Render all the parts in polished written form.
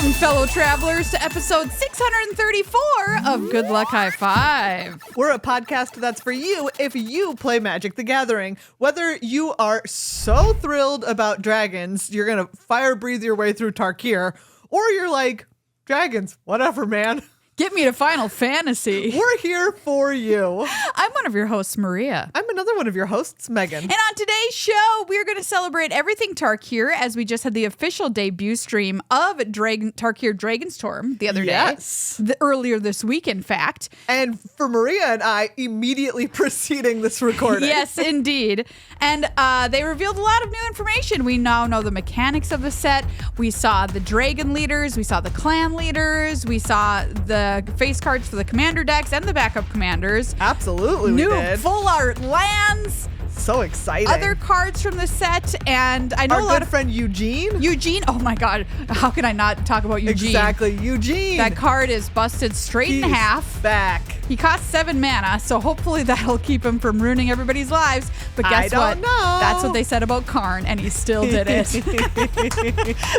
Welcome, fellow travelers, to episode 634 of Good Luck High Five. We're a podcast that's for you if you play Magic the Gathering. Whether you are so thrilled about dragons, you're going to fire breathe your way through Tarkir, or you're like, dragons, whatever, man. Get me to Final Fantasy. We're here for you. I'm one of your hosts, Maria. I'm another one of your hosts, Megan. And on today's show, we're going to celebrate everything Tarkir, as we just had the official debut stream of Tarkir Dragonstorm the other day. Yes. Earlier this week, in fact. And for Maria and I, immediately preceding this recording. Yes, indeed. And they revealed a lot of new information. We now know the mechanics of the set. We saw the dragon leaders. We saw the clan leaders. We saw the face cards for the commander decks and the backup commanders. Absolutely, we New did. full art lands. So exciting. Other cards from the set, and I know our a lot good of friend Eugene. Eugene. Oh my God, how can I not talk about Eugene? Exactly, Eugene. That card is busted straight in half. Back. He costs 7 mana, so hopefully that'll keep him from ruining everybody's lives. But guess I what? don't know. That's what they said about Karn, and he still did it.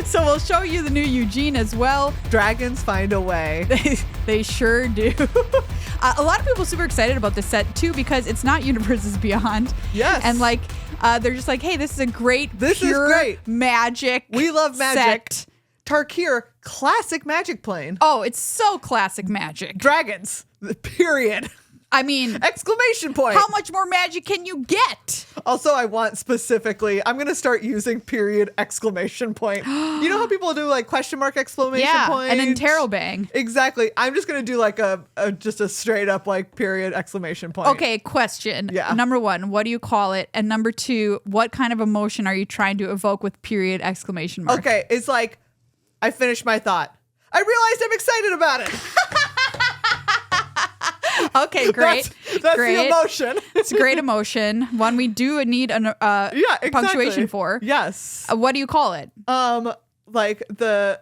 So we'll show you the new Eugene as well. Dragons find a way. They sure do. A lot of people are super excited about this set too, because it's not Universes Beyond. Yes. And like, they're just like, hey, this is a great, pure magic. We love magic. set. Tarkir, classic magic plane. Oh, it's so classic magic. Dragons, period. I mean, Exclamation point. how much more magic can you get? Also, I want specifically, I'm going to start using period exclamation point. You know how people do like question mark exclamation point? And then Terrobang. Exactly. I'm just going to do like just a straight up like period exclamation point. Okay, question. Yeah. Number 1, what do you call it? And number 2, what kind of emotion are you trying to evoke with period exclamation mark? Okay, it's like, I finished my thought. I realized I'm excited about it. Okay, great. That's great. the emotion. It's a great emotion. One we do need Exactly. punctuation for. Yes. What do you call it? Like the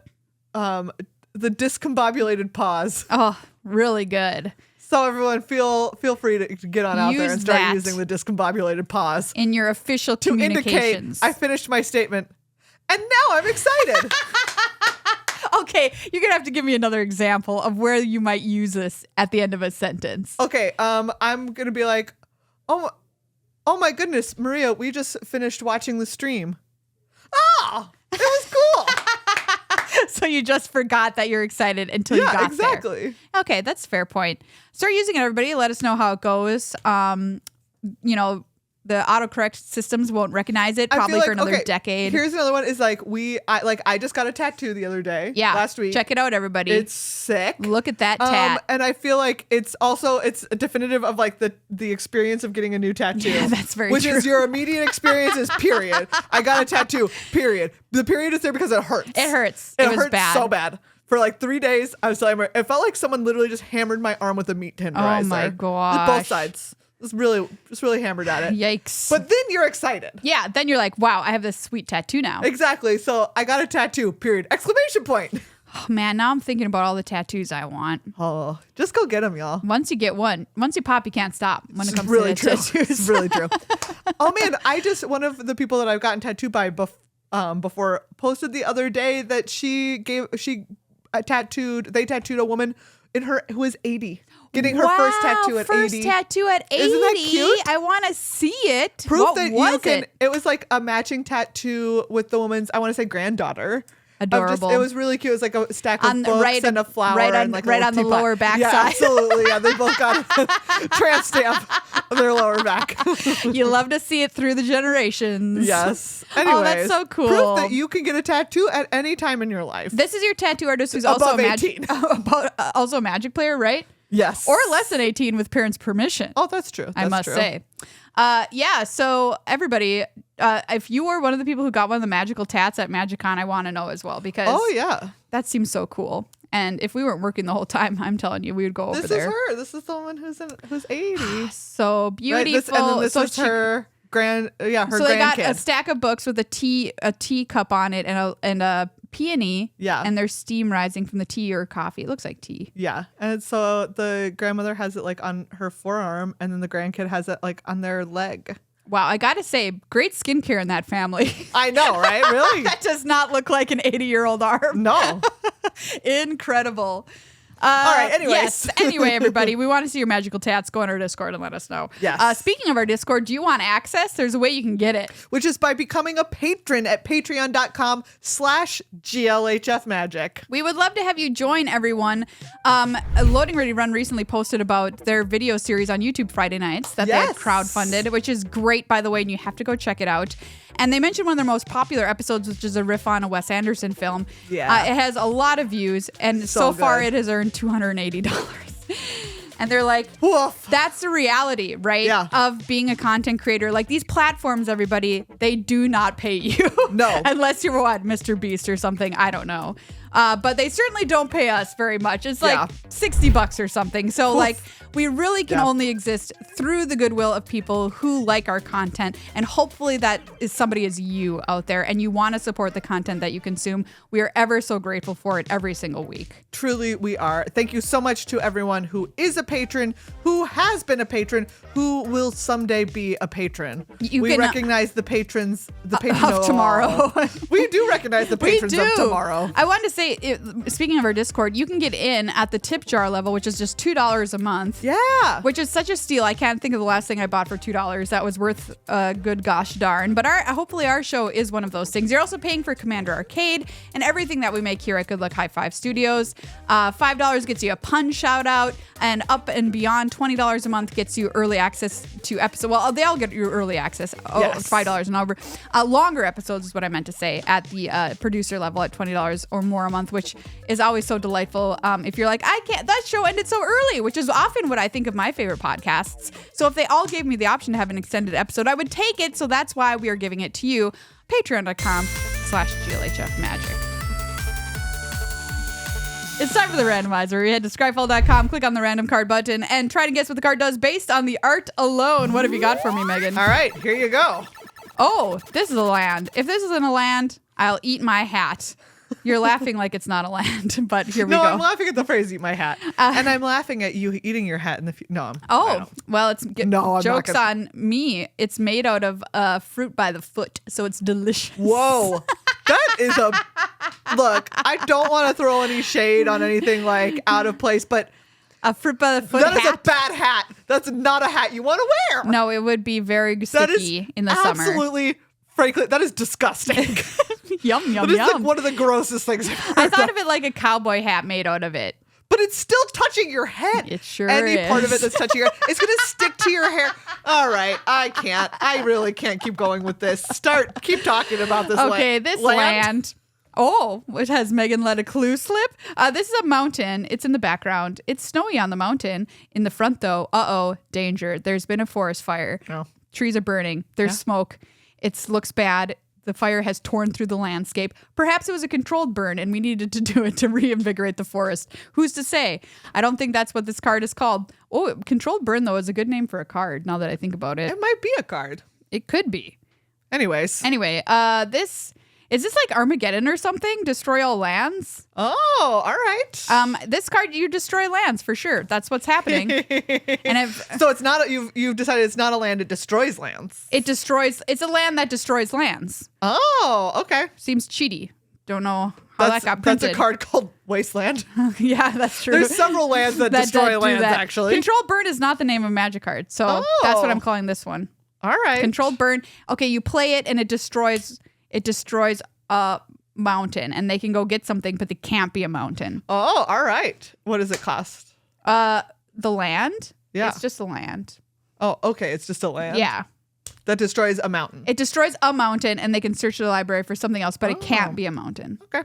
discombobulated pause. Oh, really good. So everyone feel free to get on out there Use and start that using the discombobulated pause in your official to indicate communications. I finished my statement. And now I'm excited. Okay, you're gonna have to give me another example of where you might use this at the end of a sentence. Okay, I'm gonna be like, oh my goodness, Maria, we just finished watching the stream. Oh, it was cool. So you just forgot that you're excited until you got there. Exactly. Okay, that's a fair point. Start using it, everybody. Let us know how it goes. The autocorrect systems won't recognize it probably for another decade. Here's another one is like I just got a tattoo the other day. Yeah. Last week. Check it out, everybody. It's sick. Look at that tat. And I feel like it's definitive of like the experience of getting a new tattoo. Yeah, that's very which true. is your immediate experience is period. I got a tattoo, period. The period is there because it hurts. It hurts. It was hurts bad. so bad. For like 3 days, I was telling her, it felt like someone literally just hammered my arm with a meat tenderizer. Oh my gosh. Both sides. Just really hammered at it. Yikes. But then you're excited. Yeah, then you're like, wow, I have this sweet tattoo now. Exactly. So I got a tattoo, period. Exclamation point. Oh, man, now I'm thinking about all the tattoos I want. Oh, just go get them, y'all. Once you get one, once you pop, you can't stop when it comes really to true. tattoos. It's really true. Oh man, one of the people that I've gotten tattooed by before posted the other day that they tattooed a woman who is 80. Getting her first tattoo at 80. First tattoo at 80. Isn't that cute? I want to see it. Proof what that was you can. it? It was like a matching tattoo with the woman's, I want to say, granddaughter. Adorable. It was really cute. It was like a stack of books and a flower and like a right little on the teapot. lower back Yeah, side. absolutely. Yeah, they both got a tramp stamp on their lower back. You love to see it through the generations. Yes. Anyways, oh, that's so cool. Proof that you can get a tattoo at any time in your life. This is your tattoo artist who's Above also 18. also a Magic player, right? Yes. Or less than 18 with parents' permission. Oh, that's true. I must say. Yeah, so everybody, if you were one of the people who got one of the magical tats at MagicCon, I want to know as well, because that seems so cool. And if we weren't working the whole time, I'm telling you, we would go over there. This is her. This is the one who's 80. So beautiful. Right? And then this is her her so grandkid. they got a stack of books with a teacup on it and a peony. Yeah. And there's steam rising from the tea or coffee. It looks like tea. Yeah. And so the grandmother has it like on her forearm, and then the grandkid has it like on their leg. Wow, I gotta say, great skincare in that family. I know, right? Really? That does not look like an 80-year-old arm. No. Incredible. All right, anyways. Yes. Anyway, everybody, we want to see your magical tats. Go on our Discord and let us know. Yes. Speaking of our Discord, do you want access? There's a way you can get it. Which is by becoming a patron at patreon.com/GLHF We would love to have you join, everyone. Loading Ready Run recently posted about their video series on YouTube Friday nights that they had crowdfunded, which is great, by the way, and you have to go check it out. And they mentioned one of their most popular episodes, which is a riff on a Wes Anderson film. Yeah. It has a lot of views, and so far it has earned $280. And they're like, woof. That's the reality, right? Yeah. Of being a content creator. Like these platforms, everybody, they do not pay you. No. Unless you're what, Mr. Beast or something. I don't know. But they certainly don't pay us very much. It's like $60 or something. So like we really can only exist through the goodwill of people who like our content. And hopefully that is somebody is you out there and you want to support the content that you consume. We are ever so grateful for it every single week. Truly, we are. Thank you so much to everyone who is a patron, who has been a patron, who will someday be a patron. We recognize the patrons of tomorrow. We do recognize the patrons of tomorrow. I wanted to say, speaking of our Discord, you can get in at the tip jar level, which is just $2 a month. Yeah. Which is such a steal. I can't think of the last thing I bought for $2 that was worth a good gosh darn. But hopefully our show is one of those things. You're also paying for Commander Arcade and everything that we make here at Good Luck High Five Studios. $5 gets you a pun shout out, and up and beyond $20 a month gets you early access to episodes. Well, they all get you early access. $5 and over. Longer episodes is what I meant to say at the producer level at $20 or more a month, which is always so delightful. If you're like, I can't, that show ended so early, which is often what I think of my favorite podcasts. So if they all gave me the option to have an extended episode, I would take it. So that's why we are giving it to you. Patreon.com/GLHF Magic. It's time for the randomizer. You head to scryfall.com, click on the random card button, and try to guess what the card does based on the art alone. What have you got for me, Megan? All right, here you go. Oh, this is a land. If this isn't a land, I'll eat my hat. You're laughing like it's not a land, but here we go. No, I'm laughing at the phrase "eat my hat," and I'm laughing at you eating your hat in the future. No, well, it's I'm jokes on me. It's made out of fruit by the foot, so it's delicious. Whoa, that is a look. I don't want to throw any shade on anything like out of place, but a fruit by the foot. That is a bad hat. That's not a hat you want to wear. No, it would be very sticky in the summer. Absolutely. Frankly, that is disgusting. Yum, yum, that is yum. like one of the grossest things I've heard I thought of it like a cowboy hat made out of it. But it's still touching your head. It sure Any is. part of it that's touching your head, it's going to stick to your hair. All right, I can't. I really can't keep going with this. Keep talking about this Okay, this land. Oh, it has Megan let a clue slip. This is a mountain. It's in the background. It's snowy on the mountain. In the front, though, danger. There's been a forest fire. Oh. Trees are burning. There's smoke. It looks bad. The fire has torn through the landscape. Perhaps it was a controlled burn and we needed to do it to reinvigorate the forest. Who's to say? I don't think that's what this card is called. Oh, controlled burn, though, is a good name for a card now that I think about it. It might be a card. It could be. Anyway, is this like Armageddon or something? Destroy all lands? Oh, all right. This card, you destroy lands for sure. That's what's happening. So it's not you've decided it's not a land, it destroys lands. It's a land that destroys lands. Oh, okay. Seems cheaty. Don't know how that got printed. That's a card called Wasteland. Yeah, that's true. There's several lands that destroy lands, actually. Controlled burn is not the name of a magic card, so that's what I'm calling this one. All right. Controlled burn. Okay, you play it and it destroys a mountain, and they can go get something, but they can't be a mountain. Oh, all right. What does it cost? The land? Yeah. It's just a land. Oh, okay. It's just a land? Yeah. That destroys a mountain. It destroys a mountain, and they can search the library for something else, but it can't be a mountain. Okay.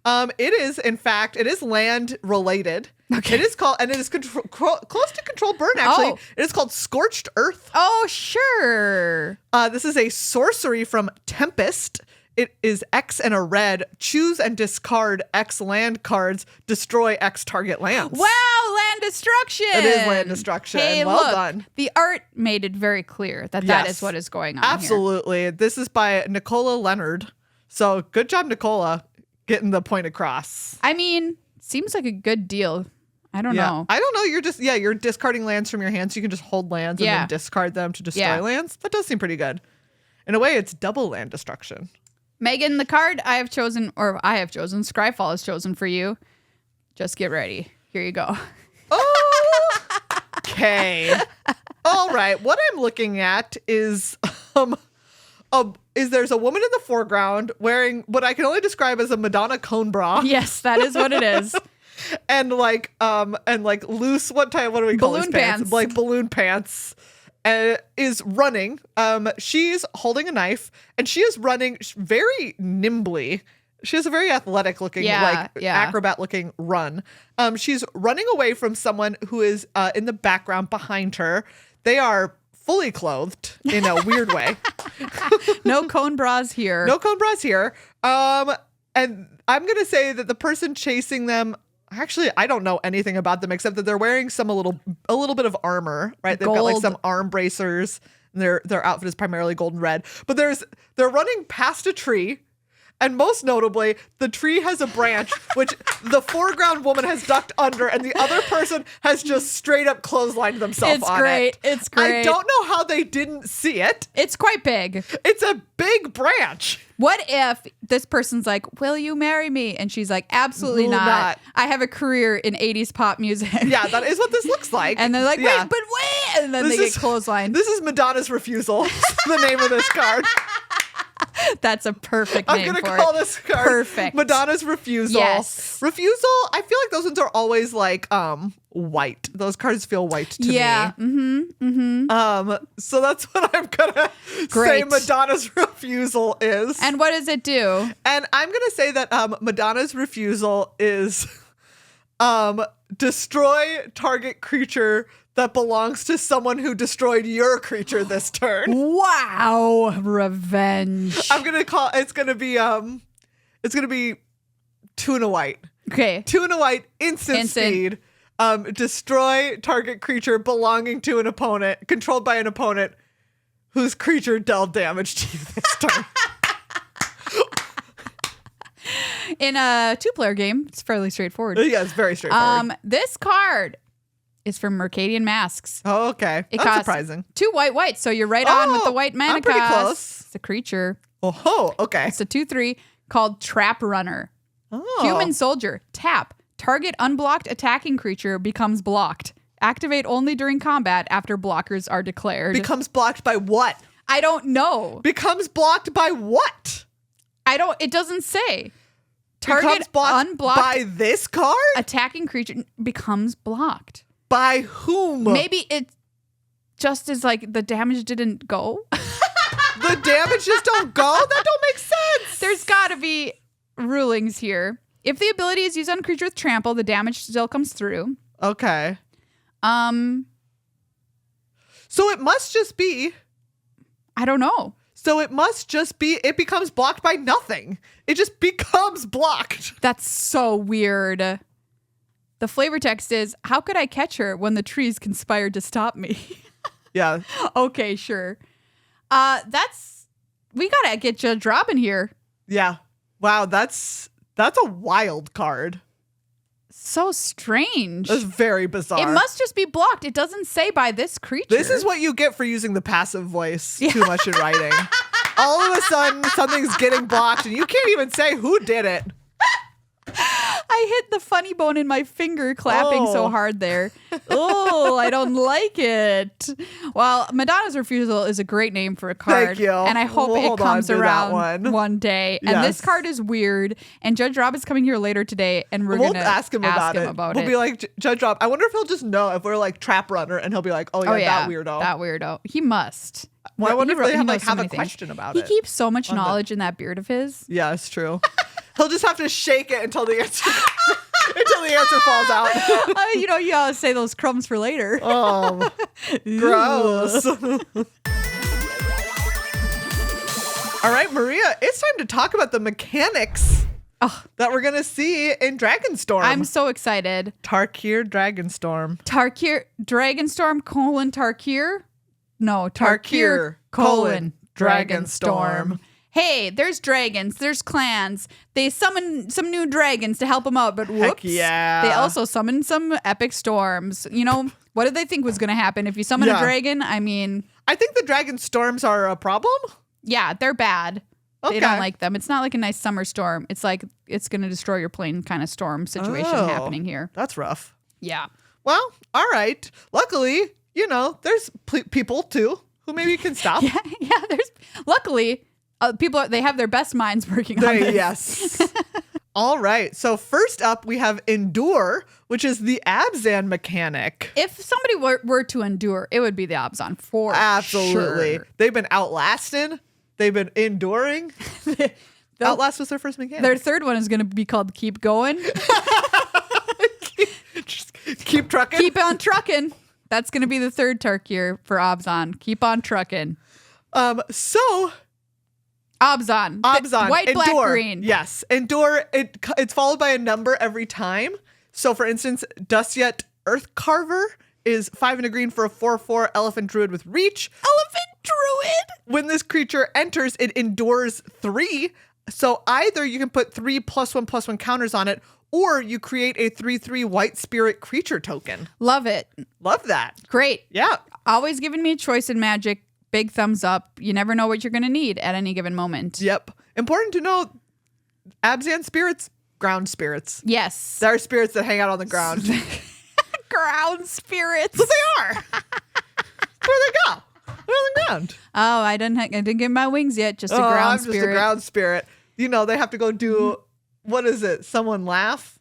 It is, in fact, it is land related. Okay. It is called, and it is close to controlled burn, actually. Oh. It is called Scorched Earth. Oh, sure. This is a sorcery from Tempest. It is X and a red. Choose and discard X land cards. Destroy X target lands. Wow, land destruction. It is land destruction. Hey, well look, done. The art made it very clear that that is what is going on Absolutely. here. This is by Nicola Leonard. So good job, Nicola, getting the point across. I mean, seems like a good deal. I don't know. I don't know. You're discarding lands from your hand, so you can just hold lands and then discard them to destroy lands. That does seem pretty good. In a way, it's double land destruction. Megan, the card I have chosen, Scryfall is chosen for you. Just get ready. Here you go. Oh, okay. All right. What I'm looking at is there's a woman in the foreground wearing what I can only describe as a Madonna cone bra. Yes, that is what it is. and loose, what do we call balloon these pants? Like balloon pants. Is running. She's holding a knife and she is running very nimbly. She has a very athletic looking, acrobat looking run. She's running away from someone who is in the background behind her. They are fully clothed in a weird way. No cone bras here. No cone bras here. And I'm going to say that the person chasing them, actually, I don't know anything about them except that they're wearing a little bit of armor, right? They've got like some arm bracers. And their outfit is primarily gold and red. But they're running past a tree. And most notably, the tree has a branch which the foreground woman has ducked under, and the other person has just straight up clotheslined themselves on it. It's great. I don't know how they didn't see it. It's quite big. It's a big branch. What if this person's like, will you marry me? And she's like, absolutely not. I have a career in 80s pop music. Yeah, that is what this looks like. And they're like, wait. And then they get clotheslined. This is Madonna's Refusal, the name of this card. That's a perfect name. I'm going to call this card perfect. Madonna's Refusal. Yes. Refusal, I feel like those ones are always like white. Those cards feel white to me. Yeah. So that's what I'm going to say Madonna's Refusal is. And what does it do? And I'm going to say that Madonna's Refusal is destroy target creature that belongs to someone who destroyed your creature this turn. Wow. Revenge. I'm going to it's going to be 2 and a white. Okay. 2 and a white, instant speed. Destroy target creature belonging to an opponent, controlled by an opponent whose creature dealt damage to you this turn. In a 2-player game, it's fairly straightforward. Yeah, it's very straightforward. This card is from Mercadian Masks. Oh, okay. That's surprising. 2 whites, so you're right on with the white mana I'm pretty cost. close. It's a creature. Oh, okay. It's a 2/3 called Trap Runner. Oh. Human Soldier. Tap. Target unblocked attacking creature becomes blocked. Activate only during combat after blockers are declared. Becomes blocked by what? I don't know. Becomes blocked by what? It doesn't say. Target Becomes blocked unblocked by this card? attacking creature becomes blocked. By whom? Maybe it just is like the damage didn't go. The damage just don't go? That don't make sense. There's got to be rulings here. If the ability is used on a creature with trample, the damage still comes through. Okay. So it must just be. I don't know. So it must just be. It becomes blocked by nothing. It just becomes blocked. That's so weird. The flavor text is, how could I catch her when the trees conspired to stop me? Yeah. Okay, sure. We gotta get Judge Robin here. Yeah. Wow, that's a wild card. So strange. That's very bizarre. It must just be blocked. It doesn't say by this creature. This is what you get for using the passive voice too much in writing. All of a sudden, something's getting blocked, and you can't even say who did it. I hit the funny bone in my finger clapping so hard there. Oh, I don't like it. Well, Madonna's Refusal is a great name for a card. Thank you. And I hope it comes around one day. And Yes. this card is weird. And Judge Rob is coming here later today, and we'll ask him about it. We'll be like, Judge Rob, I wonder if he'll just know if we're like Trap Runner, and he'll be like, oh yeah, that weirdo. That weirdo. He must. Well, I wonder if they knows have so a many things. question about He it. keeps so much knowledge in that beard of his. Yeah, it's true. He'll just have to shake it until the answer falls out. You gotta say those crumbs for later. Oh, gross. All right, Maria, it's time to talk about the mechanics that we're going to see in Dragonstorm. I'm so excited. Tarkir Dragonstorm. Tarkir, Dragonstorm, Tarkir? No, Tarkir, Dragonstorm. hey, there's dragons, there's clans. They summon some new dragons to help them out, but whoops. yeah. They also summon some epic storms. You know, what did they think was going to happen if you summon a dragon? I mean, I think the dragon storms are a problem. Yeah, they're bad. Okay. They don't like them. It's not like a nice summer storm. It's like it's going to destroy your plane kind of storm situation happening here. That's rough. Yeah. Well, all right. Luckily, you know, there's people too who maybe can stop. Yeah. There's luckily people. They have their best minds working on this. Yes. All right. So first up, we have endure, which is the Abzan mechanic. If somebody were to endure, it would be the Abzan for Absolutely. sure. They've been outlasting. They've been enduring. Outlast was their first mechanic. Their third one is going to be called Keep Going. Just keep trucking. Keep on trucking. That's going to be the third Tarkir for Abzan. Keep on trucking. So Abzan. White, endure. black, green. Yes. Endure. It's followed by a number every time. So for instance, Dustyet Earth Carver is 5 and a green for a 4/4 elephant druid with reach. Elephant druid. When this creature enters, it endures 3. So either you can put 3 +1/+1 counters on it, or you create a 3/3 white spirit creature token. Love it. Love that. Great. Yeah. Always giving me a choice in Magic. Big thumbs up. You never know what you're going to need at any given moment. Yep. Important to know, Abzan spirits, ground spirits. Yes. There are spirits that hang out on the ground. Ground spirits. But they are. Where they go? They're on the ground. Oh, I didn't get my wings yet. Just a ground I'm spirit. just a ground spirit. You know, they have to go do, what is it? Someone laugh?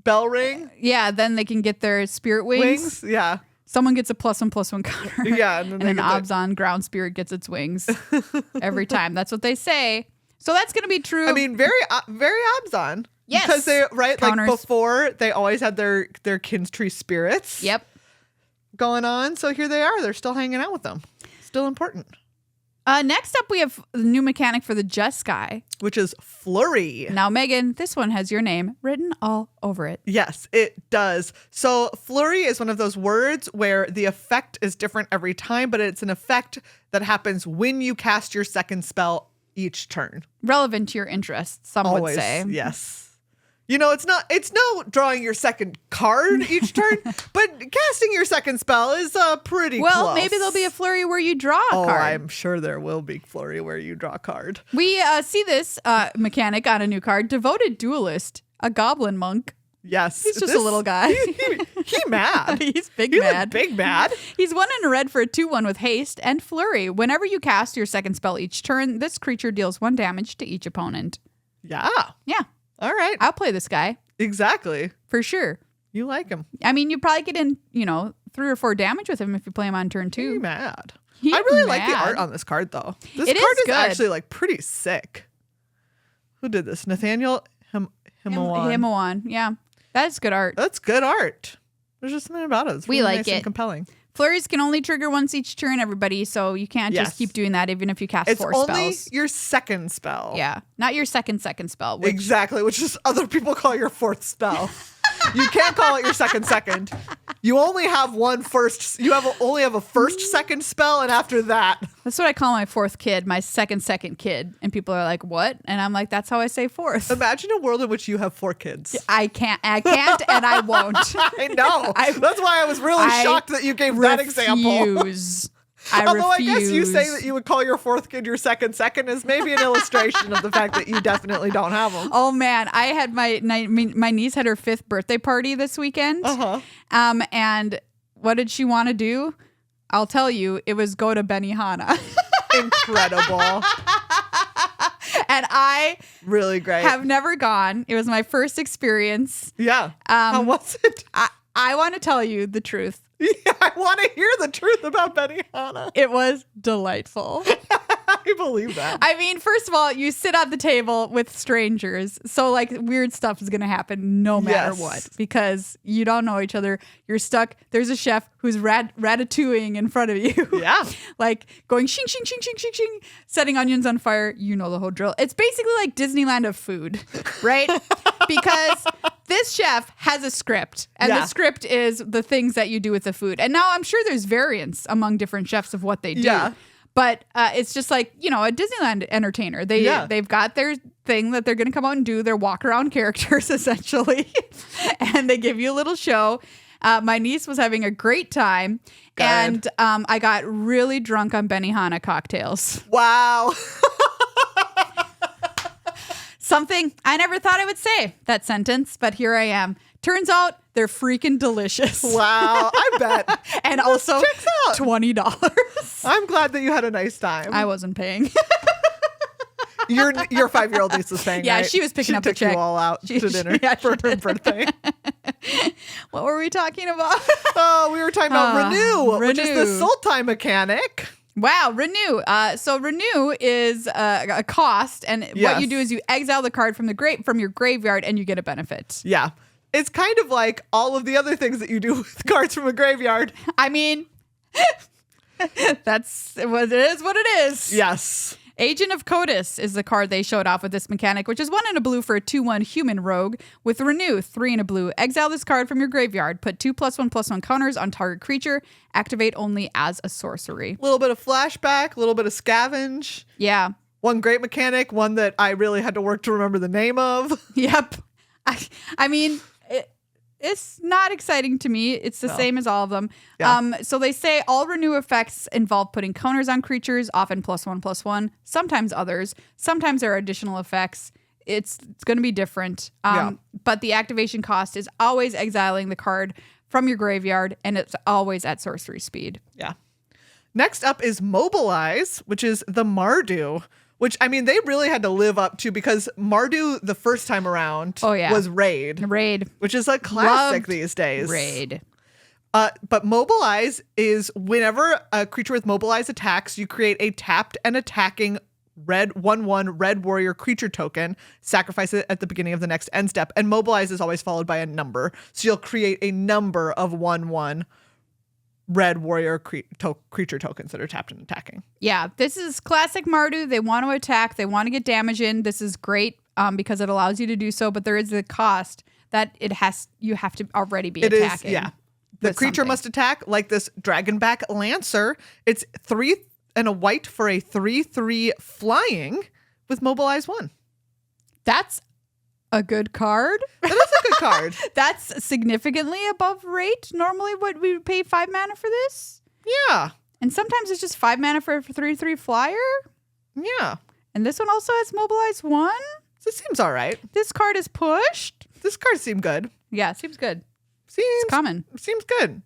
Bell ring? Yeah, then they can get their spirit wings. Yeah. Someone gets a +1/+1 counter. Yeah. And an Abzan ground spirit gets its wings every time. That's what they say. So that's going to be true. I mean, very Abzan. Yes. Because they, right, Counters. like before, they always had their kinstree spirits Yep. going on. So here they are. They're still hanging out with them. Still important. Next up, we have the new mechanic for the Jeskai. Which is Flurry. Now, Megan, this one has your name written all over it. Yes, it does. So Flurry is one of those words where the effect is different every time, but it's an effect that happens when you cast your second spell each turn. Relevant to your interests, some Always, would say. yes. You know, it's no drawing your second card each turn, but casting your second spell is pretty close. Maybe there'll be a flurry where you draw a card. I'm sure there will be Flurry where you draw a card. We see this mechanic on a new card, Devoted Duelist, a goblin monk. Yes. He's just a little guy. He mad. He's big He's mad. big mad. He's 1 and a red for a 2/1 with haste and flurry. Whenever you cast your second spell each turn, this creature deals 1 damage to each opponent. Yeah. Yeah. All right. I'll play this guy. Exactly. For sure. You like him. I mean, you probably get in, 3 or 4 damage with him if you play him on turn 2. He mad. He I really like the mad. art on this card, though. This It card is is good. actually like pretty sick. Who did this? Nathaniel Himawan. Himawan. Yeah. That's good art. That's good art. There's just something about it. It's We really like nice and it. compelling. Flurries can only trigger once each turn, everybody, so you can't Yes. just keep doing that even if you cast It's 4 only spells. your second spell. Yeah. Not your second spell. Which, Exactly, which is other people call your fourth spell. You can't call it your second. You only have one first. You only have a second spell, and after that, That's what I call my 4th kid, my second kid. And people are like, what? And I'm like, that's how I say 4th. imagine a world in which you have 4 kids. I can't, and I won't. I know. That's why I was really shocked that you gave that example. Refuse. Although I guess you say that you would call your 4th kid your second is maybe an illustration of the fact that you definitely don't have them. Oh man, I had my niece had her 5th birthday party this weekend. And what did she want to do? I'll tell you, it was go to Benihana. Incredible. And I Really great. have never gone. It was my first experience. Yeah. How was it? I want to tell you the truth. Yeah, I want to hear the truth about Benihana. It was delightful. I believe that. I mean, first of all, you sit at the table with strangers. So, like, weird stuff is going to happen no matter Yes. what because you don't know each other. You're stuck. There's a chef who's ratatouilleing in front of you. Yeah. Like, going shing, shing, shing, shing, shing, shing, setting onions on fire. You know the whole drill. It's basically like Disneyland of food, right? Because this chef has a script, and the script is the things that you do with the food. And now I'm sure there's variance among different chefs of what they do. Yeah. But it's just like, a Disneyland entertainer. They've got their thing that they're going to come out and do. They're walk around characters, essentially. And they give you a little show. My niece was having a great time. Good. And I got really drunk on Benihana cocktails. Wow. Something I never thought I would say, that sentence, but here I am. Turns out they're freaking delicious. Wow, I bet. And also checks out. $20. I'm glad that you had a nice time. I wasn't paying. Your 5-year-old niece was paying. Yeah, right? she was picking up the took check. you all out to dinner for her birthday. What were we talking about? Oh, we were talking about Renew, which is the Renew. Sultai mechanic. Wow, Renew. So Renew is a cost, and Yes. what you do is you exile the card from your graveyard, and you get a benefit. Yeah. It's kind of like all of the other things that you do with cards from a graveyard. I mean, that's what it is. Yes. Agent of Codis is the card they showed off with this mechanic, which is 1 and a blue for a 2/1 human rogue. With Renew, 3 and a blue. Exile this card from your graveyard. Put 2+1/+1 counters on target creature. Activate only as a sorcery. A little bit of flashback, a little bit of scavenge. Yeah. One great mechanic, one that I really had to work to remember the name of. Yep. I mean, it's not exciting to me. It's the same as all of them. Yeah. So they say all Renew effects involve putting counters on creatures, often +1/+1, sometimes others. Sometimes there are additional effects. It's going to be different. But the activation cost is always exiling the card from your graveyard, and it's always at sorcery speed. Yeah. Next up is Mobilize, which is the Mardu, which, I mean, they really had to live up to because Mardu the first time around was Raid. Raid. Which is a classic Loved these days. Raid. But Mobilize is whenever a creature with Mobilize attacks, you create a tapped and attacking red 1/1 red warrior creature token, sacrifice it at the beginning of the next end step. And Mobilize is always followed by a number. So you'll create a number of 1/1 red warrior creature tokens that are tapped and attacking. Yeah, this is classic Mardu. They want to attack. They want to get damage in. This is great because it allows you to do so, but there is a cost that you have to already be attacking. The creature must attack like this Dragonback Lancer. It's 3 and a white for a 3/3 flying with Mobilize 1. That's a good card. That is a good card. That's significantly above rate. Normally, what we would pay 5 mana for this? Yeah. And sometimes it's just 5 mana for a 3/3 flyer. Yeah. And this one also has Mobilize 1. This seems all right. This card is pushed. This card seems good. Yeah, seems good. Seems coming. Seems good.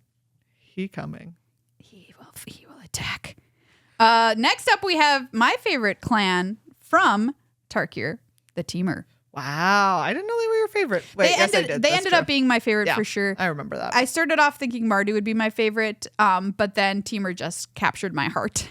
He coming. He will attack. Next up, we have my favorite clan from Tarkir, the Teamer. Wow, I didn't know they were your favorite. Wait, yes, I did. They That's ended true. up being my favorite for sure. I remember that. I started off thinking Mardu would be my favorite, but then Teamer just captured my heart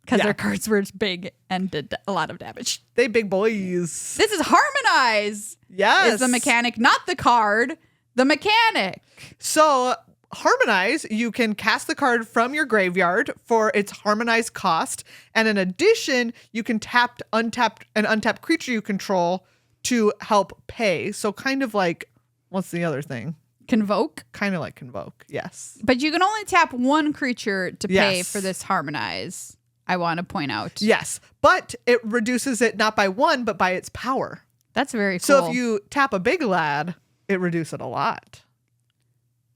because their cards were big and did a lot of damage. They big boys. This is Harmonize. Yes. Is the mechanic, not the card, the mechanic. So Harmonize, you can cast the card from your graveyard for its Harmonize cost, and in addition, you can untap an untapped creature you control to help pay. So kind of like, what's the other thing? Convoke? Kind of like Convoke, yes. But you can only tap one creature to pay for this Harmonize, I want to point out. Yes, but it reduces it not by 1, but by its power. That's very cool. So if you tap a big lad, it reduces it a lot.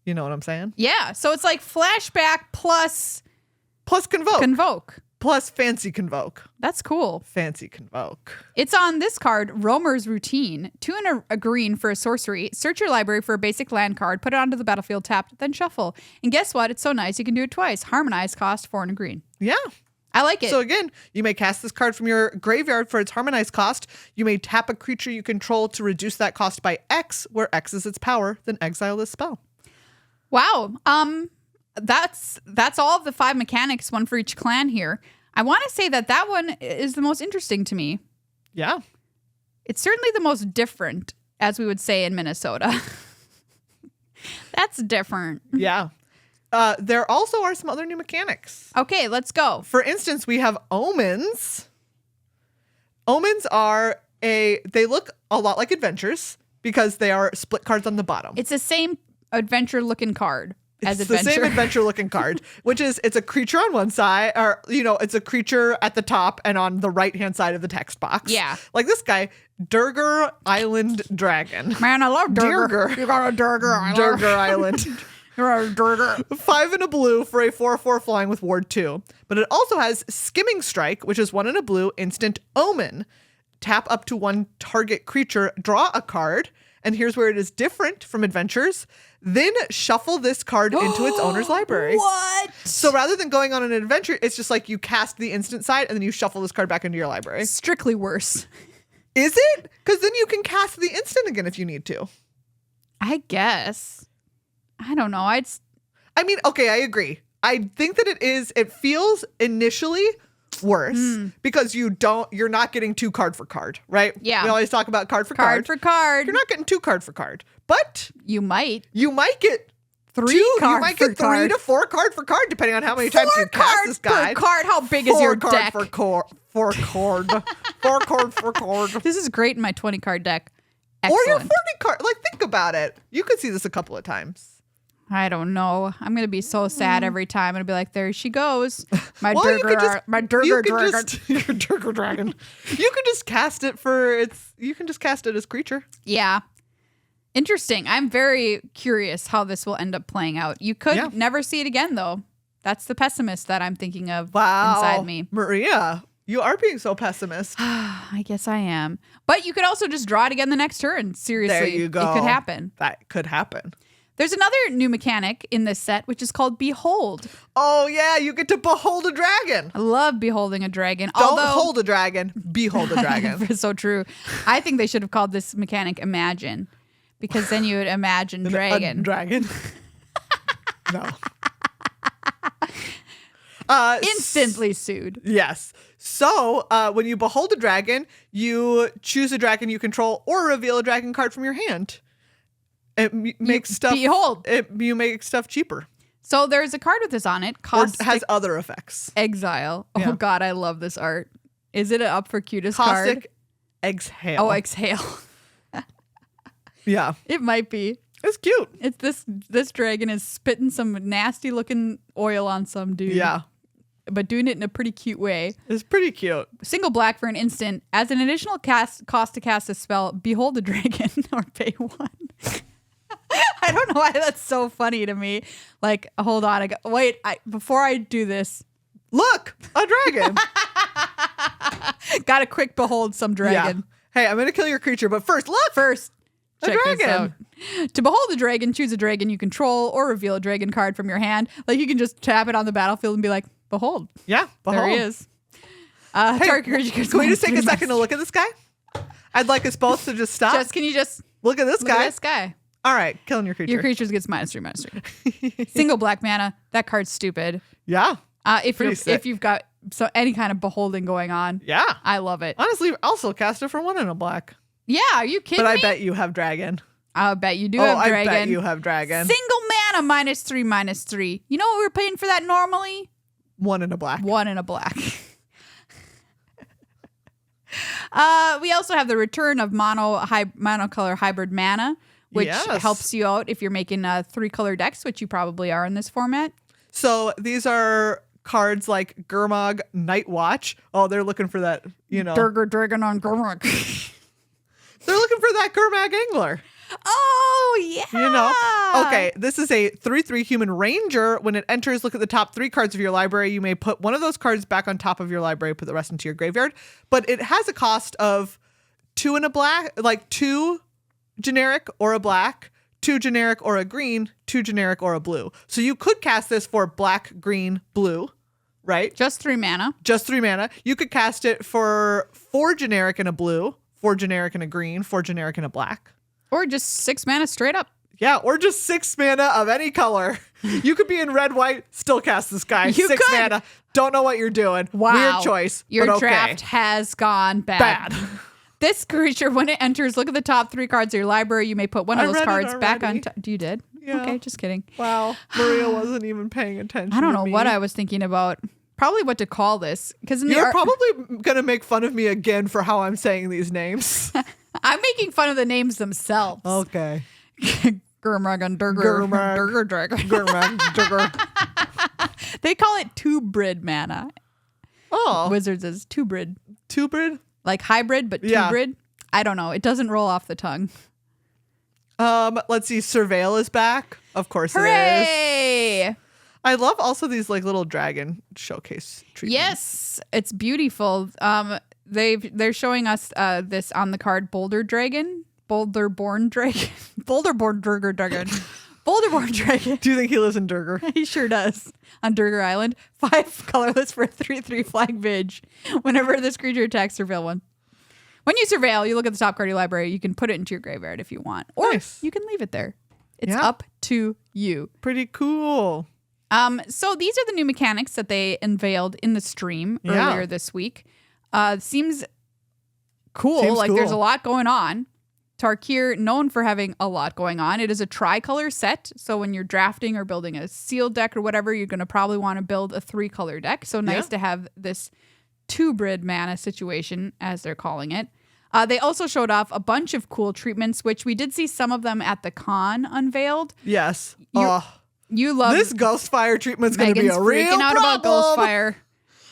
You know what I'm saying? Yeah, so it's like flashback plus Convoke. Convoke. Plus fancy Convoke. That's cool. Fancy Convoke. It's on this card, Roamer's Routine. 2 and a green for a sorcery. Search your library for a basic land card, put it onto the battlefield tapped, then shuffle. And guess what? It's so nice you can do it twice. Harmonize cost 4 and a green. Yeah. I like it. So again, you may cast this card from your graveyard for its Harmonize cost. You may tap a creature you control to reduce that cost by X, where X is its power, then exile this spell. Wow. That's all of the 5 mechanics, one for each clan here. I want to say that one is the most interesting to me. Yeah. It's certainly the most different, as we would say in Minnesota. That's different. Yeah. There also are some other new mechanics. Okay, let's go. For instance, we have Omens. Omens they look a lot like adventures because they are split cards on the bottom. It's the same adventure looking card. as It's the adventure. same adventure looking card, which is it's a creature on one side, or it's a creature at the top and on the right hand side of the text box. Yeah. Like this guy, Durgar Island Dragon. Man, I love Durgar. Durgar. You got a Durgar. Durgar Island. You're a Durgar. 5 and a blue for a 4/4 flying with Ward 2. But it also has Skimming Strike, which is 1 and a blue instant Omen. Tap up to 1 target creature, draw a card, and here's where it is different from adventures. Then shuffle this card into its owner's library. What? So rather than going on an adventure, it's just like you cast the instant side and then you shuffle this card back into your library. Strictly worse. Is it? Because then you can cast the instant again if you need to. I guess. I don't know. I mean, okay, I agree. I think that it feels initially worse because you're not getting 2 card for card, right? Yeah. We always talk about card for Card card. for card. You're not getting 2 card for card, but You might. you might get 3 you card might for get 3 card. to 4 card for card, depending on how many times you cast cards this guy. per card. How big is your deck? 4 card for card. 4 card for card. This is great in my 20 card deck. Or your Excellent. 40 card. Like, think about it. You could see this a couple of times. I don't know. I'm gonna be so sad every time. I'm gonna be like, there she goes. My Well, you could Durgar, just- my You Durgar can dragon. just your Durgar dragon. You can just cast it You can just cast it as creature. Yeah. Interesting. I'm very curious how this will end up playing out. You could never see it again, though. That's the pessimist that I'm thinking of inside me. Maria, you are being so pessimist. I guess I am. But you could also just draw it again the next turn. Seriously. There you go. It could happen. That could happen. There's another new mechanic in this set, which is called Behold. Oh, yeah. You get to behold a dragon. I love beholding a dragon. Don't hold a dragon. Behold a dragon. It's so true. I think they should have called this mechanic Imagine, because then you would imagine dragon. A dragon. No. Instantly sued. Yes. So when you behold a dragon, you choose a dragon you control or reveal a dragon card from your hand. It makes stuff. Behold. You make stuff cheaper. So there's a card with this on it. Or Caustic has other effects. Exile. Yeah. Oh God, I love this art. Is it up for cutest Caustic card? exhale. Oh, exhale. Yeah. It might be. It's cute. It's this dragon is spitting some nasty looking oil on some dude. Yeah. But doing it in a pretty cute way. It's pretty cute. Single black for an instant. As an additional cost to cast a spell, behold a dragon or pay 1. I don't know why that's so funny to me. Like, hold on. Before I do this. Look, a dragon. Gotta quick behold some dragon. Yeah. Hey, I'm going to kill your creature, but first, look. First, A check this dragon. out. To behold a dragon, choose a dragon you control or reveal a dragon card from your hand. Like, you can just tap it on the battlefield and be like, behold. Yeah, behold. There he is. Hey, Tarkir, can we just take a second to look at this guy? I'd like us both to just stop. Can you just look at this look guy. at this guy? All right, killing your creature. Your creature gets -3/-3. Single black mana. That card's stupid. Yeah. Pretty sick. If you've got any kind of beholding going on. Yeah. I love it. Honestly, also cast it for 1 and a black. Yeah, are you kidding But me? I bet you have dragon. I'll bet you do have dragon. I bet you have dragon. Single mana -3/-3. You know what we're paying for that normally? 1 and a black. 1 and a black. We also have the return of monocolor hybrid mana, which helps you out if you're making 3-color decks, which you probably are in this format. So these are cards like Gurmag Night Watch. Oh, they're looking for that, Durgar Dragon on Gurmag. They're looking for that Gurmag Angler. Oh, yeah. Okay, this is a 3/3 human ranger. When it enters, look at the top 3 cards of your library. You may put one of those cards back on top of your library, put the rest into your graveyard. But it has a cost of 2 and a black, like 2 generic or a black, 2 generic or a green, 2 generic or a blue. So you could cast this for black, green, blue, right? Just 3 mana. Just 3 mana. You could cast it for 4 generic and a blue, 4 generic and a green, 4 generic and a black. Or just 6 mana straight up. Yeah, or just 6 mana of any color. You could be in red, white, still cast this guy. You 6 could. mana. Don't know what you're doing. Wow. Weird choice. Your but okay. draft has gone bad. This creature, when it enters, look at the top 3 cards of your library. You may put one of I those read it cards back on already. top. You did? Yeah. Okay, just kidding. Wow. Maria wasn't even paying attention. I don't to know me. what I was thinking about. Probably what to call this. Because You're probably going to make fun of me again for how I'm saying these names. I'm making fun of the names themselves. Okay. Gurmag and Durger. Gurmag. Durger Dragon. Gurmag, Durger. They call it two-brid mana. Oh. Wizards is two-brid. Two-brid? Like hybrid, but Yeah. two-brid. I don't know. It doesn't roll off the tongue. Let's see. Surveil is back. Of course it is. Hooray! I love also these like little dragon showcase treatments. Yes, it's beautiful. They're showing us this on the card Boulderborn Dragon. Boulderborn Dragon. Boulderborn Dragon. Do you think he lives in Durger? He sure does. On Durger Island. 5 colorless for a 3/3 flag Vig. Whenever this creature attacks, surveil one. When you surveil, you look at the top card of your library. You can put it into your graveyard if you want. Or Nice. you can leave it there. It's Yeah. up to you. Pretty cool. So these are the new mechanics that they unveiled in the stream Yeah. earlier this week. Seems cool. Seems Like there's a cool. lot going on. Tarkir, known for having a lot going on. It is a tricolor set. So when you're drafting or building a sealed deck or whatever, you're going to probably want to build a 3-color deck. So nice Yeah. to have this two-brid mana situation, as they're calling it. They also showed off a bunch of cool treatments, which we did see some of them at the con unveiled. Yes. You love This Ghostfire treatment's going to be Megan's a real freaking out about problem. Ghostfire.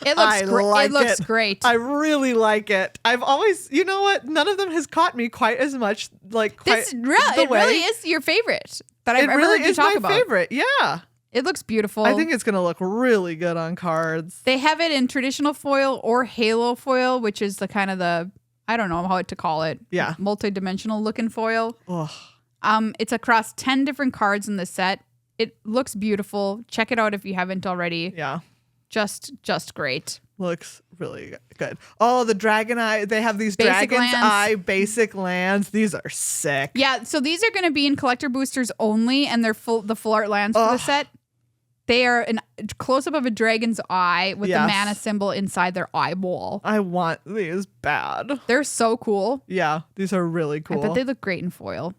It looks great. like It looks it. great. I really like it. I've always, you know what? None of them has caught me quite as much. Like This quite really, the it really way. is your favorite that I've It ever really heard you is talk my about. favorite. Yeah, It looks beautiful. I think it's gonna look really good on cards. they have it in traditional foil or halo foil, which is the kind of the, I don't know how to call it. Yeah. Multi-dimensional looking foil. Ugh. It's across 10 different cards in the set. It looks beautiful. Check it out if you haven't already. Yeah, Just great. looks really good. Oh, the Dragon Eye. They have these Basic Dragon's lands. Eye basic lands. These are sick. Yeah, so these are going to be in collector boosters only, and they're the full art lands for the Ugh. set. They are a close up of a dragon's eye with Yes. the mana symbol inside their eyeball. I want these bad. They're so cool. Yeah, these are really cool. I bet they look great in foil.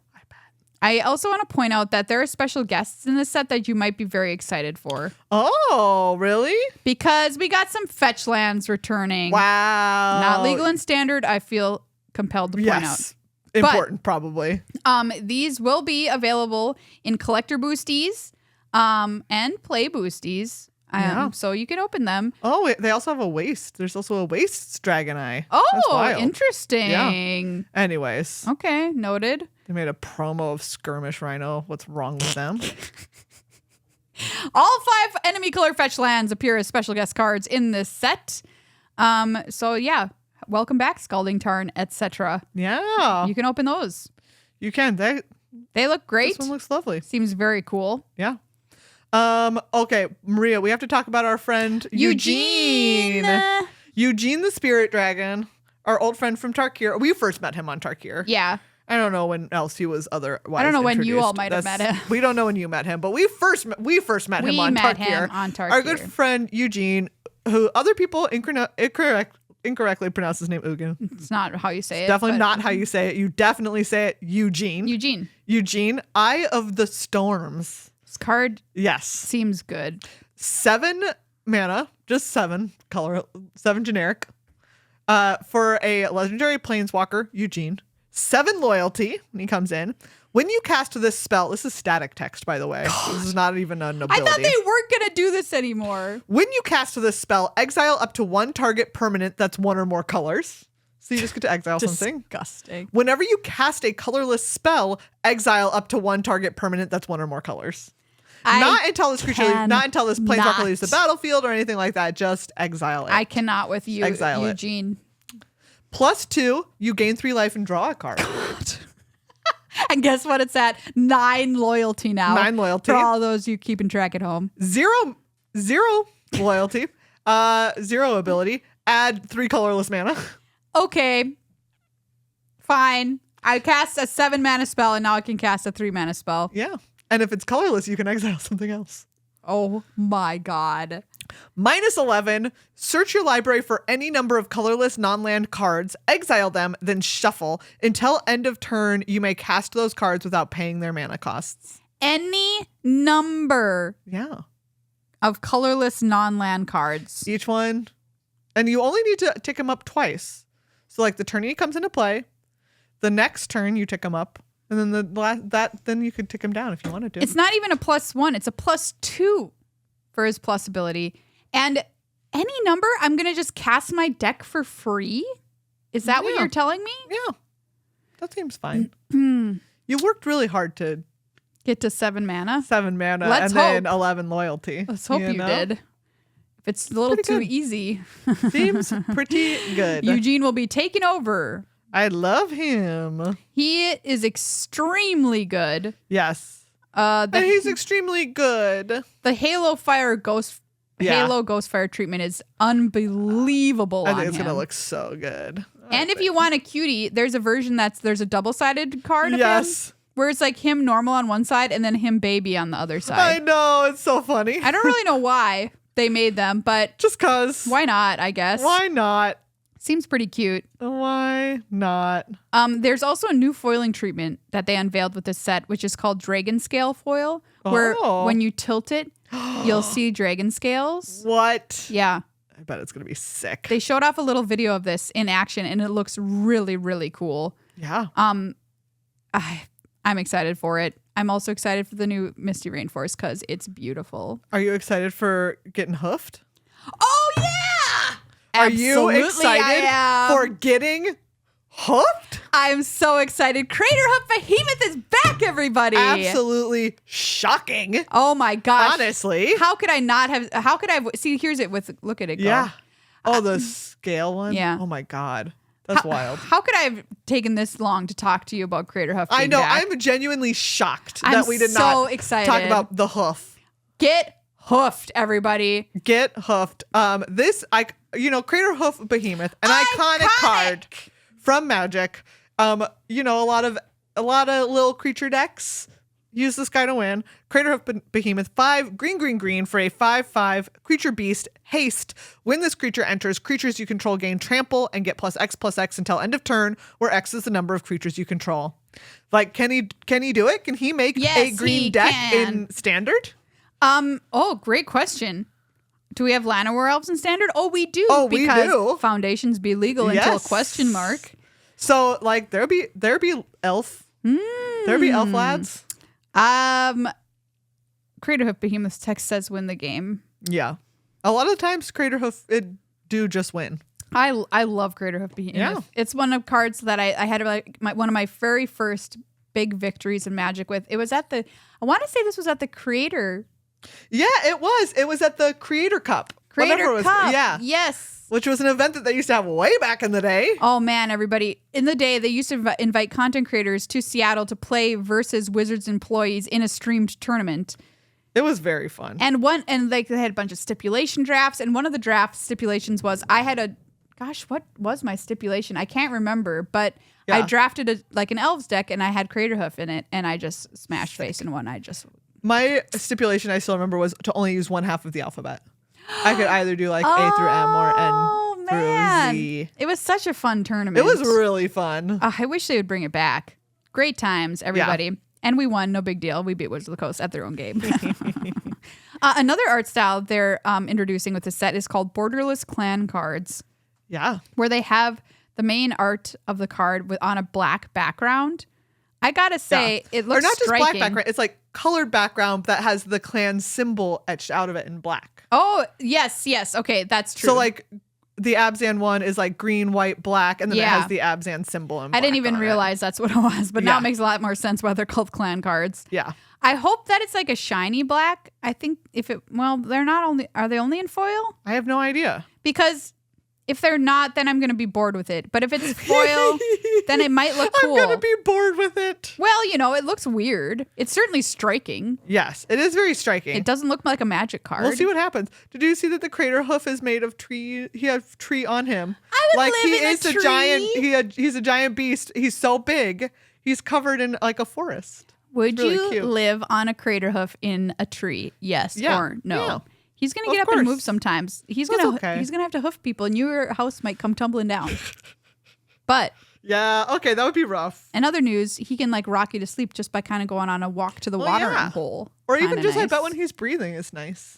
I also want to point out that there are special guests in this set that you might be very excited for Oh, really? because we got some fetch lands returning. Wow. Not legal and standard, I feel compelled to point out. Yes. Important, probably. These will be available in collector boosties and play boosties. Yeah. So you can open them. Oh, they also have a waist. There's also a waist Dragon Eye. That's Oh, wild. interesting. Anyways, Okay, noted. they made a promo of Skirmish Rhino. What's wrong with them? All 5 enemy color fetch lands appear as special guest cards in this set. So yeah, welcome back, Scalding Tarn, etc. Yeah, You can open those. you can. They look great. This one looks lovely. Seems very cool. Yeah. Okay, Maria, we have to talk about our friend Eugene. Eugene the Spirit Dragon, our old friend from Tarkir. We first met him on Tarkir. Yeah. I don't know when else he was otherwise. I don't know when you all introduced. might have met him. We don't know when you met him, but we first met him We on met Tarkir. him on Tarkir. Our good friend Eugene, who other people incorrectly pronounce his name Ugin. It's not how you say it. Definitely but not how you say it. You definitely say it Eugene. Eugene. Eye of the Storms. This card Yes. seems good. 7 mana, just 7 color, 7 generic. For a legendary planeswalker, Eugene. 7 loyalty when he comes in. When you cast this spell, this is static text, by the way. This is not even an ability. I thought they weren't going to do this anymore. When you cast this spell, exile up to 1 target permanent that's 1 or more colors. So you just get to exile something. Disgusting. Whenever you cast a colorless spell, exile up to 1 target permanent that's 1 or more colors. Not until this planeswalker leaves the battlefield or anything like that. Just exile it. I cannot with you, Exile it. Eugene. +2, you gain 3 life and draw a card. And guess what? It's at 9 loyalty now. 9 loyalty. For all those you keeping track at home. 0 loyalty. 0 ability. Add 3 colorless mana. Okay. Fine. I cast a 7 mana spell and now I can cast a 3 mana spell. Yeah. And if it's colorless, you can exile something else. Oh my God. -11, search your library for any number of colorless non-land cards, exile them, then shuffle. Until end of turn, you may cast those cards without paying their mana costs. Any number Yeah. of colorless non-land cards. Each one. And you only need to tick them up twice. So like the turn he comes into play, the next turn you tick them up, And then then you could tick him down if you wanted to. It's not even a +1. It's a +2 for his plus ability. And any number, I'm going to just cast my deck for free? Is that what you're telling me? Yeah. That seems fine. You worked really hard to get to 7 mana. 7 mana Let's then 11 loyalty. Let's hope you did. If it's a little too easy. Seems pretty good. Ugin will be taking over. I love him. He is extremely good. Yes. And he's extremely good. The Halo Ghostfire treatment is unbelievable. I think it's going to look so good. And if you want a cutie, there's a version there's a double-sided card of him, where it's like him normal on one side and then him baby on the other side. I know. It's so funny. I don't really know why they made them, but just cause. Why not, I guess. Why not? Seems pretty cute. Why not? There's also a new foiling treatment that they unveiled with this set, which is called Dragon Scale Foil, where when you tilt it, you'll see dragon scales. What? Yeah. I bet it's going to be sick. They showed off a little video of this in action, and it looks really, really cool. Yeah. I'm excited for it. I'm also excited for the new Misty Rainforest because it's beautiful. Are you excited for getting hoofed? Oh, yeah! Are you excited for getting hoofed? I'm so excited. Craterhoof Behemoth is back, everybody. Absolutely shocking. Oh my gosh. Honestly. Here's it look at it go. Yeah. Oh, the scale one? Yeah. Oh my God. That's wild. How could I have taken this long to talk to you about Craterhoof? I know. Back? I'm genuinely shocked that we did not talk about the hoof. Get hoofed, everybody. Get hoofed. Craterhoof Behemoth, an iconic card from Magic. A lot of little creature decks use this guy to win. Craterhoof Behemoth, 5 green for a 5/5 creature beast haste. When this creature enters, creatures you control gain trample and get +X/+X until end of turn, where X is the number of creatures you control. Like, can he do it? Can he make a green deck in standard? Great question. Do we have Llanowar elves in standard? Oh, we do. We do. Foundations be legal until ? So, like, there be elf. There be elf lads. Craterhoof Behemoth's text says win the game. Yeah. A lot of times Craterhoof it do just win. I love Craterhoof Behemoth. Yeah. It's one of cards that I had one of my very first big victories in Magic with. It was I want to say this was at the Creator. Yeah, it was. It was at the Creator Cup. Cup. Yeah. Yes. Which was an event that they used to have way back in the day. Oh, man, everybody. In the day, they used to invite content creators to Seattle to play versus Wizards employees in a streamed tournament. It was very fun. And they had a bunch of stipulation drafts. And one of the draft stipulations was what was my stipulation? I can't remember, but I drafted an Elves deck and I had Craterhoof in it and I just smashed face and won. My stipulation I still remember was to only use one half of the alphabet. I could either do A through M or N through Z. It was such a fun tournament. It was really fun. I wish they would bring it back. Great times, everybody. Yeah. And we won, no big deal. We beat Wizards of the Coast at their own game. Another art style they're introducing with this set is called Borderless Clan cards. Yeah. Where they have the main art of the card on a black background. I gotta say, it looks striking. Or not just black background, it's like colored background that has the clan symbol etched out of it in black. Oh, yes. Okay, that's true. So like the Abzan one is like green, white, black, and then it has the Abzan symbol in black. I didn't even realize that's what it was, but now it makes a lot more sense why they're called clan cards. Yeah. I hope that it's like a shiny black. I think are they only in foil? I have no idea. Because if they're not, then I'm going to be bored with it. But if it's foil, then it might look cool. I'm going to be bored with it. Well, it looks weird. It's certainly striking. Yes, it is very striking. It doesn't look like a Magic card. We'll see what happens. Did you see that the Craterhoof is made of tree? He has tree on him. I would live in a tree. He's a giant beast. He's so big. He's covered in like a forest. Would you live on a Craterhoof in a tree? Yes or no? Yeah. He's gonna get up and move sometimes. He's gonna have to hoof people, and your house might come tumbling down. But that would be rough. In other news, he can like rock you to sleep just by kind of going on a walk to the watering hole, or even just nice. I bet when he's breathing is nice.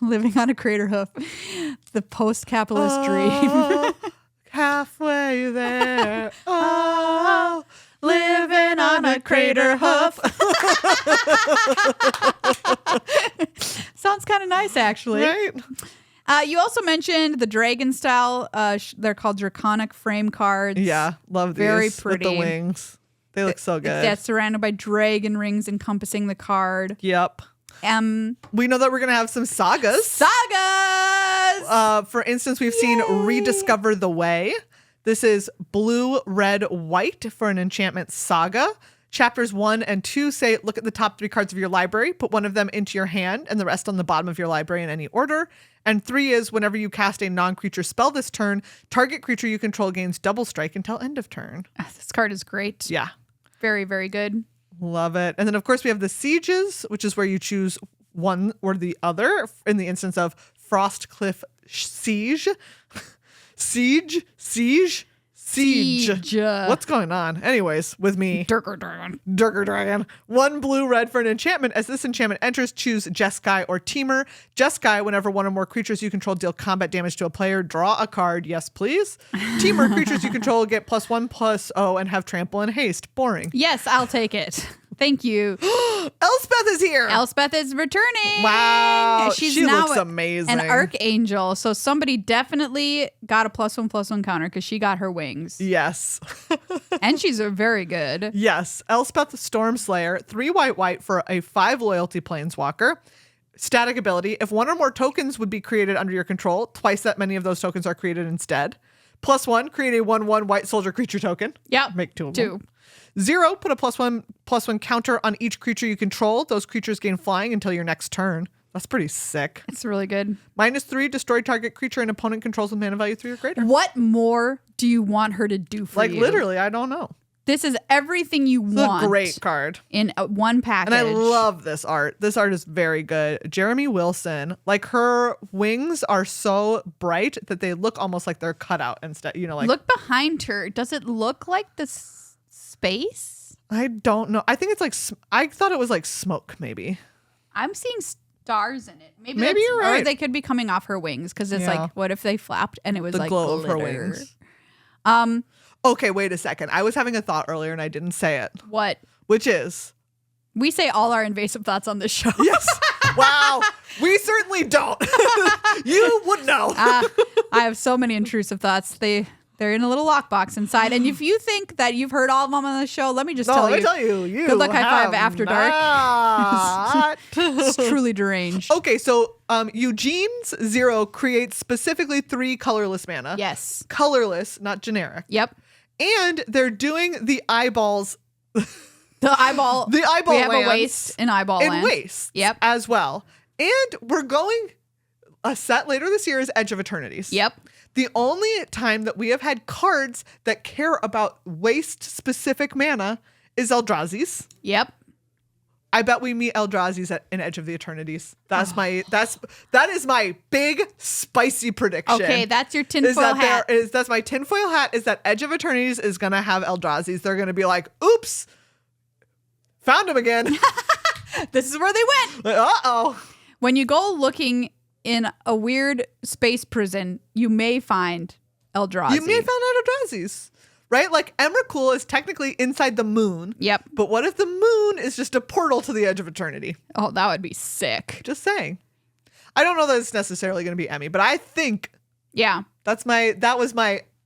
Living on a Craterhoof, the post-capitalist dream. Halfway there. Oh, living Craterhoof. Sounds kind of nice, actually. Right? You also mentioned the dragon style. They're called draconic frame cards. Yeah, love these. Very With pretty. the wings. They look so good. Yeah, surrounded by dragon rings encompassing the card. Yep. We know that we're going to have some sagas. Sagas! For instance, we've seen Rediscover the Way. This is blue, red, white for an enchantment saga. Chapters 1 and 2 say, look at the top 3 cards of your library, put one of them into your hand and the rest on the bottom of your library in any order. And 3 is, whenever you cast a non-creature spell this turn, target creature you control gains double strike until end of turn. This card is great. Yeah. Very, very good. Love it. And then, of course, we have the sieges, which is where you choose one or the other. In the instance of Frostcliff Siege. Siege. What's going on? Anyways, with me. Durker Dragon. Durker Dragon. 1 blue, red for an enchantment. As this enchantment enters, choose Jeskai or Teamer. Jeskai, whenever one or more creatures you control deal combat damage to a player, draw a card. Yes, please. Teamer, creatures you control get +1/+0 and have trample and haste. Boring. Yes, I'll take it. Thank you. Elspeth is here. Elspeth is returning. Wow. She's she now looks amazing. an archangel. So somebody definitely got a +1/+1 counter because she got her wings. Yes. And she's very good. Yes. Elspeth Stormslayer, 3 white for a 5 loyalty planeswalker. Static ability. If one or more tokens would be created under your control, twice that many of those tokens are created instead. +1, create a 1/1 white soldier creature token. Yep. Make 2 of them. 0, put a +1/+1 counter on each creature you control. Those creatures gain flying until your next turn. That's pretty sick. It's really good. -3, destroy target creature an opponent controls with mana value 3 or greater. What more do you want her to do for you? Like literally, I don't know. This is everything you want. It's a great card. In one package. And I love this art. This art is very good. Jeremy Wilson, like her wings are so bright that they look almost like they're cut out instead. You know, like look behind her. Does it look like the space? I don't know. I think it's like I thought it was like smoke. Maybe I'm seeing stars in it. Maybe you're right. Or they could be coming off her wings because it's like, what if they flapped and it was the like glow glitter? of her wings. Okay, wait a second. I was having a thought earlier and I didn't say it. What? Which is? We say all our invasive thoughts on this show. Yes. Wow. We certainly don't. You would know. I have so many intrusive thoughts. They're in a little lockbox inside. And if you think that you've heard all of them on the show, let me just tell you. Good luck high five after dark. It's truly deranged. Okay, so Eugene's 0 creates specifically 3 colorless mana. Yes. Colorless, not generic. Yep. And they're doing the eyeballs. The eyeball. The eyeball. We have lands a waste in eyeball in land. waste. Yep. As well. And we're going. A set later this year is Edge of Eternities. Yep. The only time that we have had cards that care about waste specific mana is Eldrazi's. Yep. I bet we meet Eldrazi's in Edge of the Eternities. That is my big spicy prediction. Okay, that's your tinfoil hat. That's my tinfoil hat. Is that Edge of Eternities is gonna have Eldrazi's? They're gonna be like, oops, found him again. This is where they went. Uh-oh. When you go looking in a weird space prison, you may find Eldrazi. You may find out Eldrazi's. Right? Like Emrakul is technically inside the moon. Yep. But what if the moon is just a portal to the edge of eternity? Oh, that would be sick. Just saying. I don't know that it's necessarily going to be Emmy, but I think yeah.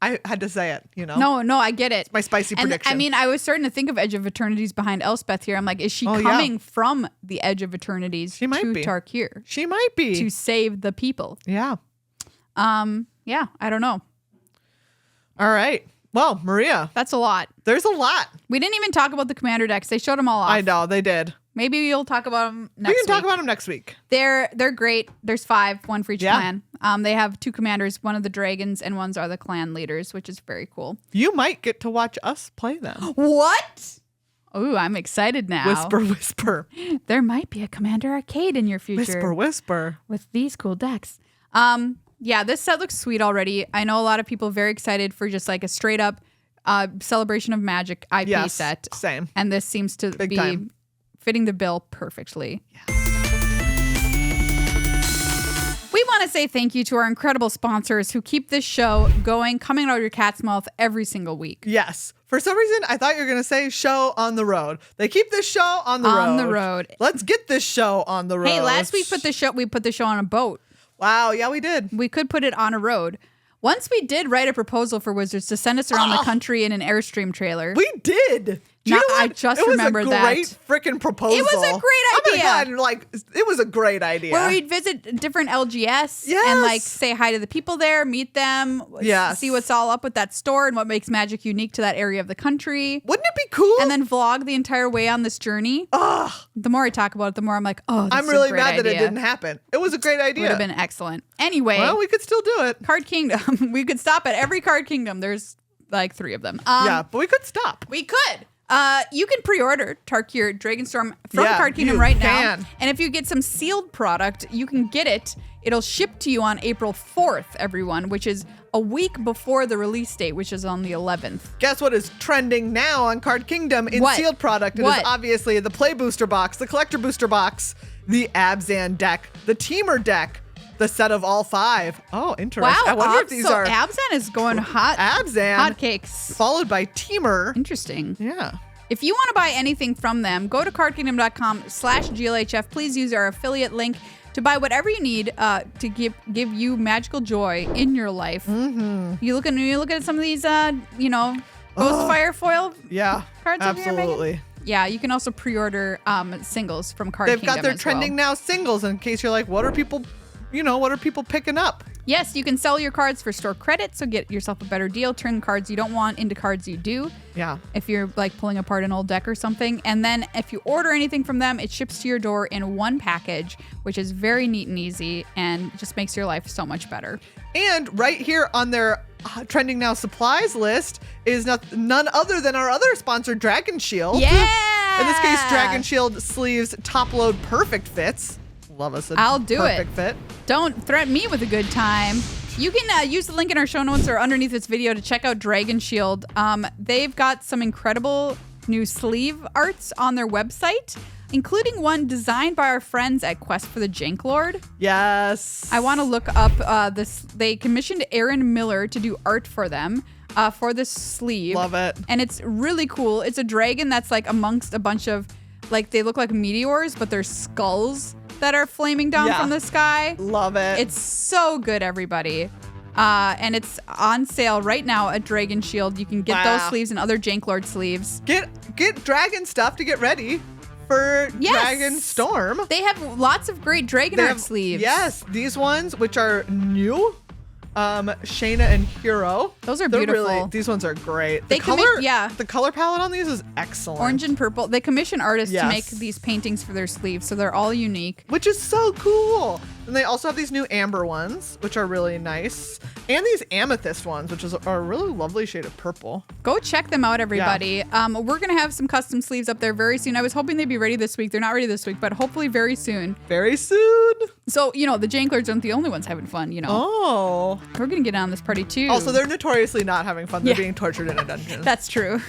I had to say it, you know? No, I get it. It's my spicy prediction. I mean, I was starting to think of Edge of Eternities behind Elspeth here. I'm like, is she coming from the Edge of Eternities to Tarkir? She might be. To save the people. Yeah. Yeah, I don't know. All right. Well, Maria. That's a lot. There's a lot. We didn't even talk about the commander decks. They showed them all off. I know, they did. Maybe you'll talk about them next week. We can talk about them next week. They're great. There's 5, 1 for each clan. They have 2 commanders, one of the dragons and ones are the clan leaders, which is very cool. You might get to watch us play them. What? Ooh, I'm excited now. Whisper, whisper. There might be a Commander Arcade in your future. Whisper, whisper. With these cool decks. Yeah, this set looks sweet already. I know a lot of people very excited for just like a straight up Celebration of Magic IP set. Same. And this seems to be fitting the bill perfectly. Yeah. We want to say thank you to our incredible sponsors who keep this show going, coming out of your cat's mouth every single week. Yes. For some reason, I thought you were going to say show on the road. They keep this show on the road. On the road. Let's get this show on the road. Hey, last week we put the show on a boat. Wow. Yeah, we did. We could put it on a road. Once we did write a proposal for Wizards to send us around the country in an Airstream trailer. We did. Do you know what? I just remembered that. It was a great freaking proposal. It was a great idea. Oh my God, it was a great idea. Where we'd visit different LGS Yes. and say hi to the people there, meet them, Yes. see what's all up with that store and what makes Magic unique to that area of the country. Wouldn't it be cool? And then vlog the entire way on this journey. Ugh. The more I talk about it, the more I'm like, oh, this I'm is really a great mad that it idea. didn't happen. It was a great idea. Would have been excellent. Anyway, Well, we could still do it. Card Kingdom. We could stop at every Card Kingdom. There's 3 of them. Yeah, but we could stop. We could. You can pre-order Tarkir Dragonstorm from Yeah, Card Kingdom you right can. now. And if you get some sealed product, you can get it. It'll ship to you on April 4th, everyone, which is a week before the release date, which is on the 11th. Guess what is trending now on Card Kingdom in What? sealed product? It is What? obviously the Play Booster Box, the Collector Booster Box, the Abzan deck, the Teamer deck, the set of all 5. Oh, interesting. Wow. I wonder if these so are Abzan is going hot. Abzan Hotcakes. followed by Teamer. Interesting. Yeah. If you want to buy anything from them, go to cardkingdom.com/GLHF. Please use our affiliate link to buy whatever you need to give you magical joy in your life. Mm-hmm. You look at some of these, Ghostfire foil Yeah. cards over here, Megan? Absolutely. Yeah, you can also pre-order singles from Card They've Kingdom got their as trending well. now singles in case you're like, what are people picking up? Yes, you can sell your cards for store credit, so get yourself a better deal. Turn cards you don't want into cards you do. Yeah. If you're pulling apart an old deck or something. And then if you order anything from them, it ships to your door in one package, which is very neat and easy and just makes your life so much better. And right here on their trending now supplies list is none other than our other sponsor, Dragon Shield. Yeah! In this case, Dragon Shield sleeves top load perfect fits. Love us a I'll do perfect it. fit. Don't threaten me with a good time. You can use the link in our show notes or underneath this video to check out Dragon Shield. They've got some incredible new sleeve arts on their website, including one designed by our friends at Quest for the Janklord. Yes. I want to look up this. They commissioned Aaron Miller to do art for them for this sleeve. Love it. And it's really cool. It's a dragon that's amongst a bunch of, they look like meteors, but they're skulls that are flaming down Yeah. from the sky. Love it. It's so good, everybody. And it's on sale right now at Dragon Shield. You can get those sleeves and other Janklord sleeves. Get dragon stuff to get ready for Yes. Dragonstorm. They have lots of great Dragon Art sleeves. Yes, these ones, which are new. Shayna and Hero. Those are They're beautiful. These ones are great. They The color palette on these is excellent. Orange and purple. They commission artists to Yes. make these paintings for their sleeves, so they're all unique. Which is so cool. And they also have these new amber ones, which are really nice. And these amethyst ones, which are a really lovely shade of purple. Go check them out, everybody. We're going to have some custom sleeves up there very soon. I was hoping they'd be ready this week. They're not ready this week, but hopefully very soon. Very soon. So, the Janklords aren't the only ones having fun, Oh. We're going to get on this party too. Also, they're notoriously not having fun. They're Yeah. being tortured in a dungeon. That's true.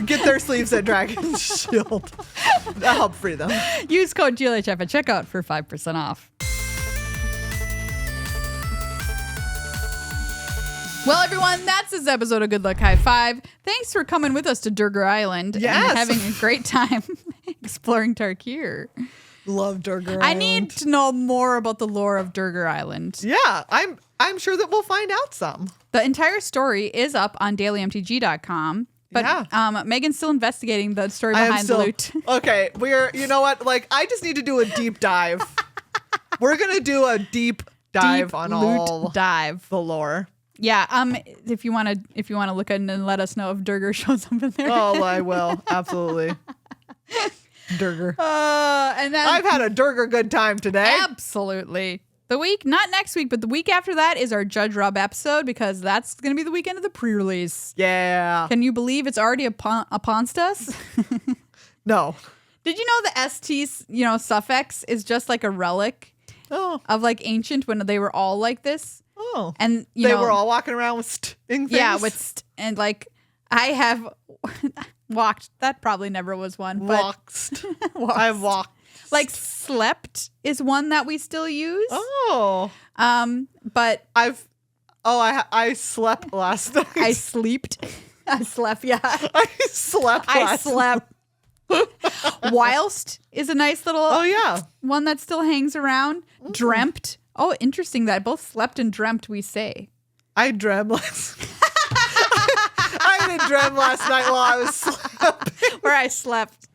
Get their sleeves at Dragon Shield. That'll help free them. Use code GLHF at checkout for 5% off. Well, everyone, that's this episode of Good Luck High Five. Thanks for coming with us to Durgar Island Yes. and having a great time exploring Tarkir. Love Durgar I Island. need to know more about the lore of Durgar Island. Yeah, I'm sure that we'll find out some. The entire story is up on dailymtg.com. But Yeah. Megan's still investigating the story I am behind still the loot. okay. You know what? I just need to do a deep dive. We're gonna do a deep dive Deep on loot all dive. the lore. Yeah. If you want to look at it and let us know if Durgar shows up in there. Oh, I will absolutely. Durgar. And then I've had a Durgar good time today. absolutely. The week, not next week, but the week after that is our Judge Rob episode because that's going to be the weekend of the pre-release. Yeah. Can you believe it's already upon us? No. Did you know the ST, suffix is just like a relic Oh. of ancient when they were all like this? Oh. And They were all walking around with things. yeah, and I have walked. That probably never was one, but walked. I walked. Like slept is one that we still use. Oh. But I slept last night. I slept. I slept, yeah. I slept last night. Whilst is a nice little one that still hangs around. Dreamt. Oh, interesting that both slept and dreamt we say. I dreamt last I didn't dream last night while I was sleeping. Where I slept.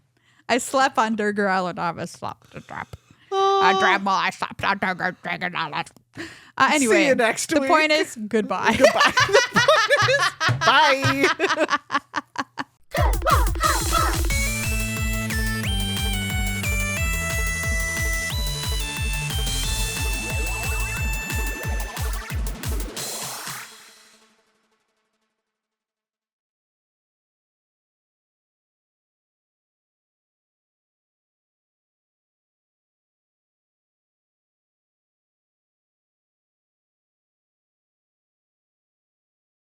I slept on Durgar Island. I slept to drop. I dreamt while I slept on Durgar Island. Anyway, see you next the week. point is goodbye. Goodbye. The point is, bye.